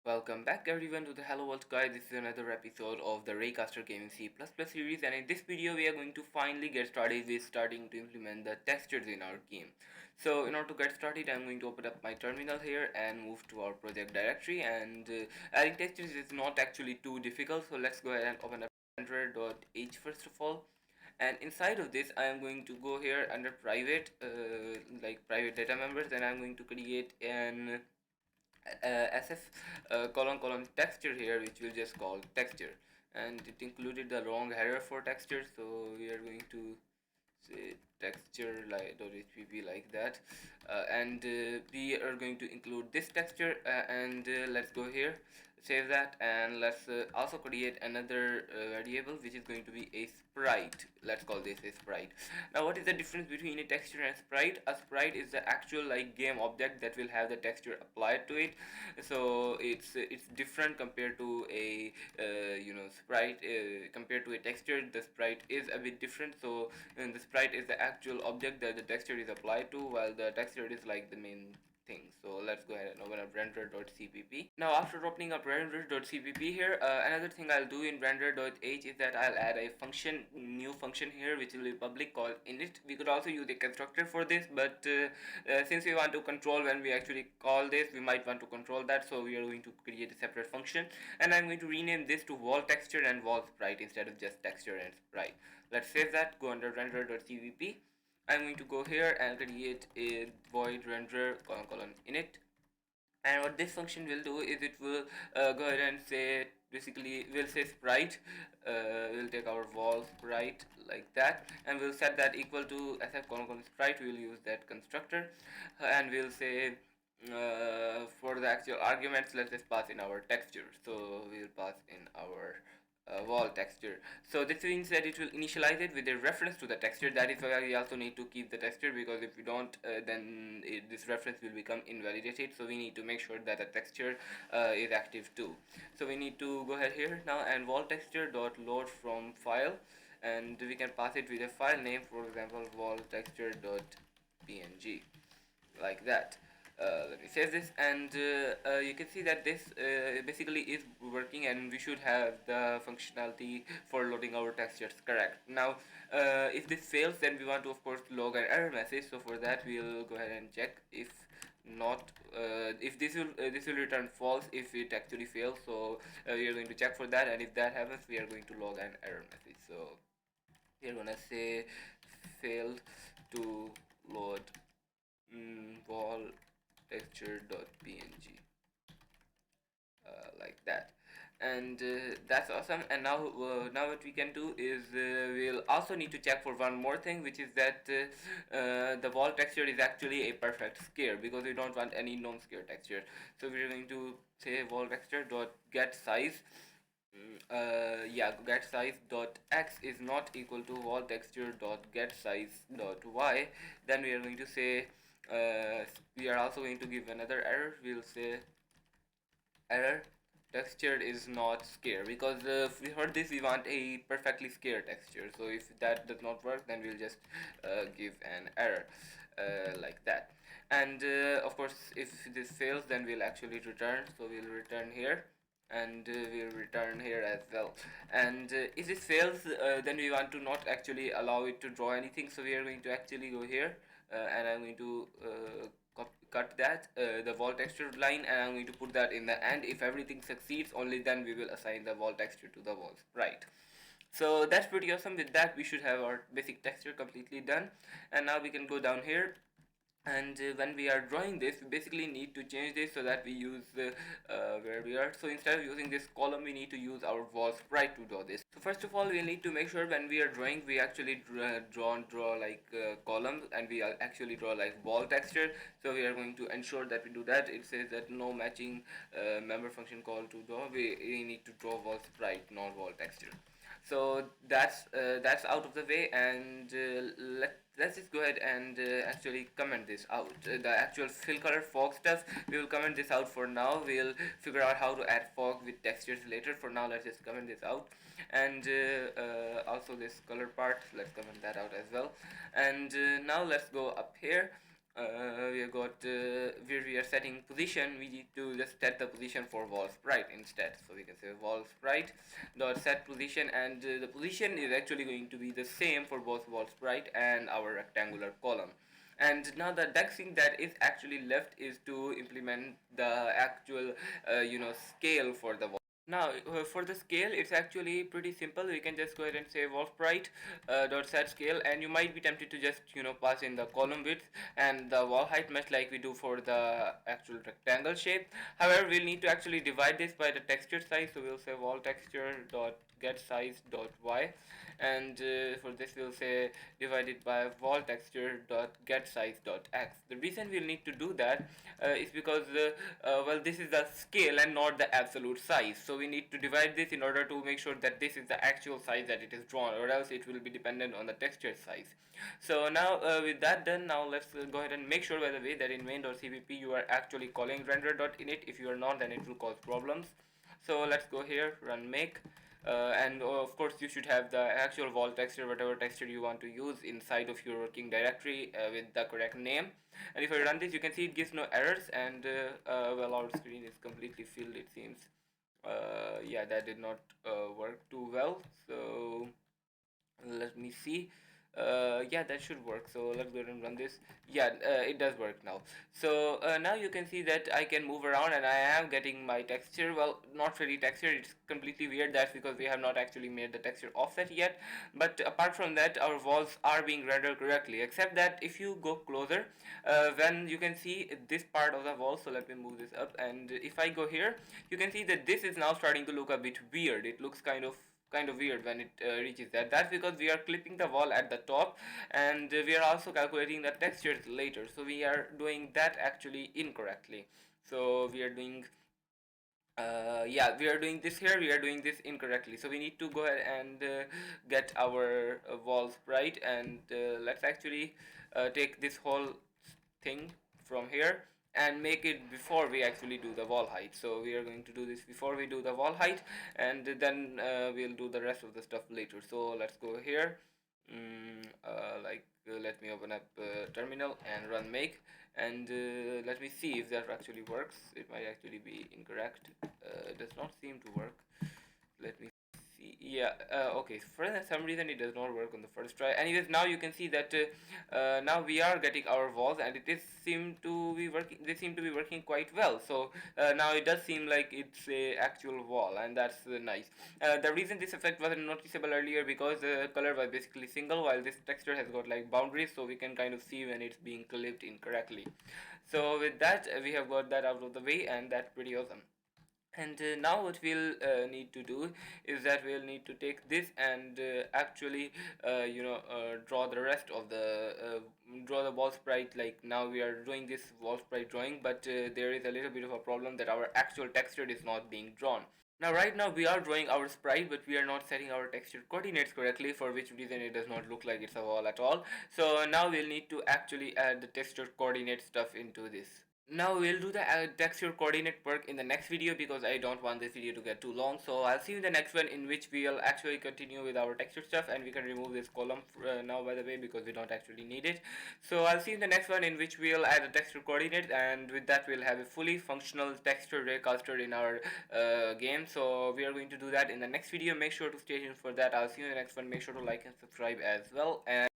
Welcome back everyone to the Hello World Guide. This is another episode of the Raycaster Gaming C++ series, and in this video we are going to finally get started with starting to implement the textures in our game. So in order to get started, I'm going to open up my terminal here and move to our project directory, and adding textures is not actually too difficult, so let's go ahead and open up renderer.h first of all. And inside of this I am going to go here under private like private data members, and I'm going to create an SF colon texture here, which we'll just call texture, and it included the wrong header for texture, so we are going to say texture like .hpp like that, and we are going to include this texture, and let's go here, save that, and let's also create another variable which is going to be a sprite. Let's call this a sprite. Now what is the difference between a texture and a sprite? A sprite is the actual like game object that will have the texture applied to it, so it's different compared to a sprite. Compared to a texture, the sprite is a bit different. So and the sprite is the actual object that the texture is applied to, while the texture is like the main thing. So let's go ahead and open up render.cpp. Now after opening up render.cpp here, another thing I'll do in render.h is that I'll add a new function here, which will be public, called init. We could also use a constructor for this, but since we want to control when we actually call this, we might want to control that, so we are going to create a separate function, and I'm going to rename this to wall texture and wall sprite instead of just texture and sprite. Let's save that, go under render.cpp. I'm going to go here and create a void render init, and what this function will do is it will go ahead and say, basically we'll say sprite, we'll take our wall sprite like that, and we'll set that equal to sf sprite. We'll use that constructor, and we'll say for the actual arguments, let's just pass in our texture. So we'll pass in our wall texture. So this means that it will initialize it with a reference to the texture. That is why we also need to keep the texture, because if we don't, then this reference will become invalidated. So we need to make sure that the texture is active too. So we need to go ahead here now and wall texture dot load from file, and we can pass it with a file name, for example wall texture dot png, like that. Let me save this, and you can see that this basically is working, and we should have the functionality for loading our textures correct. Now if this fails, then we want to of course log an error message. So for that we'll go ahead and check if not if this will return false if it actually fails. So we are going to check for that, and if that happens, we are going to log an error message. So we are gonna say failed to load wall texture.png, like that. And that's awesome. And now what we can do is we'll also need to check for one more thing, which is that the wall texture is actually a perfect square, because we don't want any non-square texture. So we're going to say wall texture dot get size. Get size dot x is not equal to wall texture dot get size dot y. Then we are going to say we are also going to give another error. We'll say error texture is not square, because if we heard this, we want a perfectly square texture. So if that does not work, then we'll just give an error like that. And of course if this fails, then we'll actually return. So we'll return here, and we'll return here as well. And if this fails, then we want to not actually allow it to draw anything. So we are going to actually go here, and I'm going to cut that the wall texture line, and I'm going to put that in the end. If everything succeeds, only then we will assign the wall texture to the walls, right? So that's pretty awesome. With that, we should have our basic texture completely done, and now we can go down here. And when we are drawing this, we basically need to change this so that we use where we are. So instead of using this column, we need to use our wall sprite to draw this. So first of all, we need to make sure when we are drawing, we actually draw like columns, and we actually draw like wall texture. So we are going to ensure that we do that. It says that no matching member function call to draw. We need to draw wall sprite, not wall texture. So that's out of the way, and let's just go ahead and actually comment this out. The actual fill color fog stuff, we will comment this out for now. We'll figure out how to add fog with textures later. For now, let's just comment this out. And also this color part, let's comment that out as well. And now let's go up here, we have got where we are setting position, we need to just set the position for wall sprite instead. So we can say wall sprite dot set position, and the position is actually going to be the same for both wall sprite and our rectangular column. And now the next thing that is actually left is to implement the actual scale for the wall. Now, for the scale, it's actually pretty simple. We can just go ahead and say wolfprite dot set scale, and you might be tempted to just pass in the column width and the wall height, much like we do for the actual rectangle shape. However, we'll need to actually divide this by the texture size. So we'll say wall texture dot get size dot y, and for this we'll say divided by wall texture dot get size dot x. The reason we'll need to do that is because well, this is the scale and not the absolute size, so we need to divide this in order to make sure that this is the actual size that it is drawn, or else it will be dependent on the texture size. So now with that done, now let's go ahead and make sure, by the way, that in main.cpp you are actually calling render.init. If you are not, then it will cause problems. So let's go here, run make, and of course you should have the actual wall texture, whatever texture you want to use, inside of your working directory with the correct name. And if I run this, you can see it gives no errors, and well, our screen is completely filled, it seems. Yeah, that did not work too well, so let me see. Yeah, that should work. So let's go ahead and run this. Yeah, it does work now. So now you can see that I can move around and I am getting my texture. Well, not really texture, it's completely weird. That's because we have not actually made the texture offset yet. But apart from that, our walls are being rendered correctly, except that if you go closer, when you can see this part of the wall. So let me move this up, and if I go here, you can see that this is now starting to look a bit weird. It looks kind of weird when it reaches that. That's because we are clipping the wall at the top, and we are also calculating the textures later, so we are doing that actually incorrectly. So we are doing yeah, we are doing this here, we are doing this incorrectly, so we need to go ahead and get our walls right, and let's actually take this whole thing from here and make it before we actually do the wall height. So we are going to do this before we do the wall height, and then we'll do the rest of the stuff later. So let's go here, let me open up terminal and run make, and let me see if that actually works. It might actually be incorrect. It does not seem to work. Let me see. Yeah, okay, for some reason it does not work on the first try. Anyways, now you can see that now we are getting our walls, and it is seem to be working, they seem to be working quite well. So now it does seem like it's a actual wall, and that's nice. The reason this effect wasn't noticeable earlier, because the color was basically single, while this texture has got like boundaries, so we can kind of see when it's being clipped incorrectly. So with that, we have got that out of the way, and that's pretty awesome. And now what we'll need to do is that we'll need to take this and actually draw the rest of the draw the wall sprite. Like, now we are doing this wall sprite drawing, but there is a little bit of a problem that our actual texture is not being drawn. Now right now we are drawing our sprite, but we are not setting our texture coordinates correctly, for which reason it does not look like it's a wall at all. So now we'll need to actually add the texture coordinate stuff into this. Now we'll do the texture coordinate work in the next video, because I don't want this video to get too long. So I'll see you in the next one, in which we'll actually continue with our texture stuff, and we can remove this column now, by the way, because we don't actually need it. So I'll see you in the next one, in which we'll add a texture coordinate, and with that we'll have a fully functional texture raycaster in our game. So we are going to do that in the next video. Make sure to stay tuned for that. I'll see you in the next one. Make sure to like and subscribe as well, and